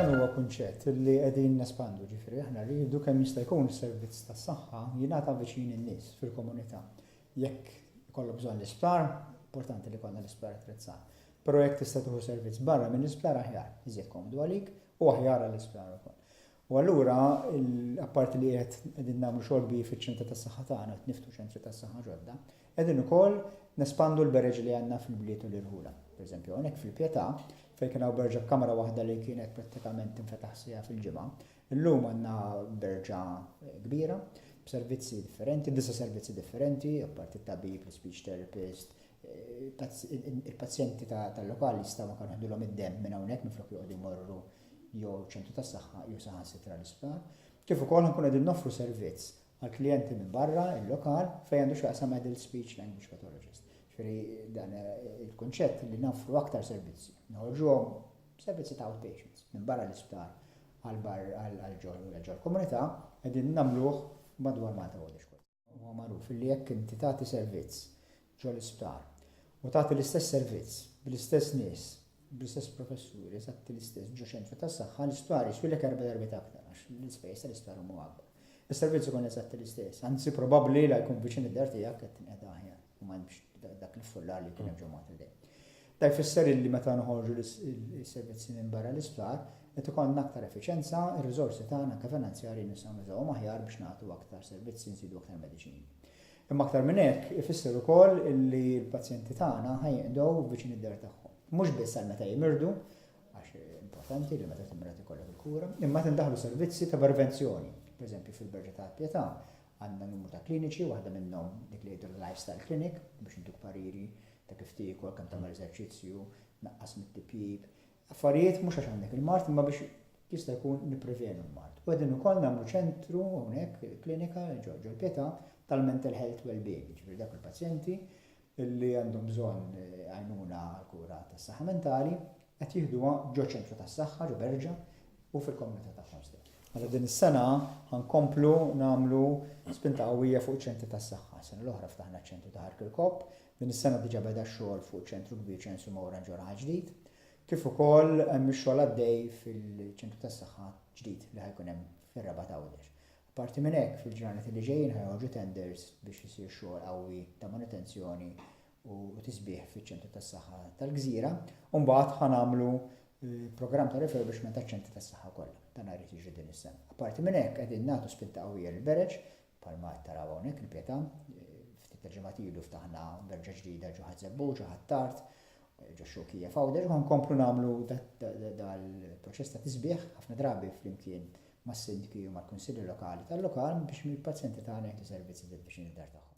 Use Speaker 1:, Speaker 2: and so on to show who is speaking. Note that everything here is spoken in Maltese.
Speaker 1: dan huwa kunċett li qegħdin nespandu ġifieri aħna rridu kemm jista' jkun is-servizz tas-saħħa jingħata viċin in-nies fil-komunità. Jekk ikollok bżonn l-isptar, importanti li jkollna l-isptar attrezzat. Però jekk tista' tieħu servizz barra minn l-isptar aħjar, iżjed komdu għalik u aħjar għall-isptar ukoll. U allura apparti li qegħdin nagħmlu xogħol bi fiċ-ċentri tas-saħħa tagħna qed niftu ċentri tas-saħħa ġodda, qegħdin ukoll nespandu l-bereġ li għandna fil-bliet u l-irħula. Pereżempju hawnhekk fil-Pjetà fejn kien hawn berġa b'kamra waħda li kienet prattikament infetaħ sija fil-ġimgħa. Illum għandna berġa kbira b'servizzi differenti, disa servizzi differenti, apparti t-tabib, l-speech therapist, il-pazjenti tal-lokali jistgħu ma ħdulhom id-demm minn hawnhekk minflok joqgħdu jmorru jew ċentru tas-saħħa jew saħansitra l-isptar. Kif ukoll nkunu qegħdin noffru servizz għall-klijenti minn barra il-lokal fejn għandu x'jaqsam għad il-speech language pathologist. Ġifieri dan il-kunċett li naffru aktar servizzi. Noħorġuhom servizzi ta' outpatients minn barra l-isptar għal-ġol komunità qegħdin nagħmluh madwar Malta u l-iskola. Huwa magħruf li jekk inti tagħti servizz ġol isptar u tagħti l-istess servizz bl-istess nies, bl-istess professuri, eżatti l-istess ġo ċentru tas-saħħa l-isptar jiswilek 4 darbiet aktar għax l-ispejjeż tal-isptar huma akbar. Is-servizz ikun eżatti l-istess, anzi probabbli la jkun viċin id-dar tiegħek qed tinqeda aħjar u m'hemmx dak il-fullar li kien hemm ġewwa il-dejn. Da jfisser li meta noħorġu l-servizzi minn barra l-isptar qed ikollna aktar effiċjenza, ir-riżorsi tagħna anke finanzjarji nistgħu nużawhom aħjar biex nagħtu aktar servizzi, nżidu aktar mediċini. Imma aktar minn hekk ifisser ukoll li l-pazjenti tagħna ħajjeqdew viċin id-dar tagħhom. Mhux biss għal meta jmirdu, għax importanti li meta timret ikollok il-kura, imma tindaħlu servizzi ta' prevenzjoni. Pereżempju fil-Berġa tal-Pjetà għandna numru ta' kliniċi, waħda minnhom dik li jgħidu l-lifestyle clinic biex intuk pariri ta' kif tiekol, kemm tagħmel eżerċizzju, naqqas mit-tipib. Affarijiet mhux għax għandek il-mart imma biex jista' jkun nipprevenu l-mart. U qegħdin ukoll nagħmlu ċentru hawnhekk klinika ġo l-Pjetà tal-mental health well-being, ġifieri dak il-pazjenti li għandhom bżonn għajnuna għall-kura tas-saħħa mentali qed jieħduha ġo ċentru tas-saħħa ġo Berġa u fil-komunità tagħhom stess. Mela din is-sena ħankomplu nagħmlu spinta qawwija fuq ċentri tas-saħħa. Sena l-oħra ftaħna ċentru ta' Ħarkilkop, din is-sena diġà beda x-xogħol fuq ċentru kbir ċentru Mowran ġewwa ġdid, kif ukoll hemm ix-xogħol għaddej fil-ċentru tas-saħħa ġdid li ħajkun hemm fir-Raba ta' Għawdex. Apparti minn hekk fil-ġranet li ġejjin ħajħorġu tenders biex isir xogħol qawwi ta' manutenzjoni u tisbieħ fiċ-ċentru tas-saħħa tal-Gżira, u mbagħad ħanagħmlu programm ta' refurbishment taċ-ċentri tas-saħħa kollha. Dan rrid jiġri din is-sena. Apparti minn hekk qegħdin nagħtu spinta qawwija l-Bereġ bħalma taraw hawnhekk il-Pjetà, ftit il-ġimgħat ilu ftaħna berġa ġdida ġo Ħażebbu, ġo Ħattart, ġo Xokija f'Għawdex, u nkomplu nagħmlu dal-proċess ta' tisbieħ ħafna drabi flimkien mas-sindki u mal-kunsilli lokali tal-lokal biex il-pazjenti tagħna jagħtu servizzi biex id-dar tagħhom.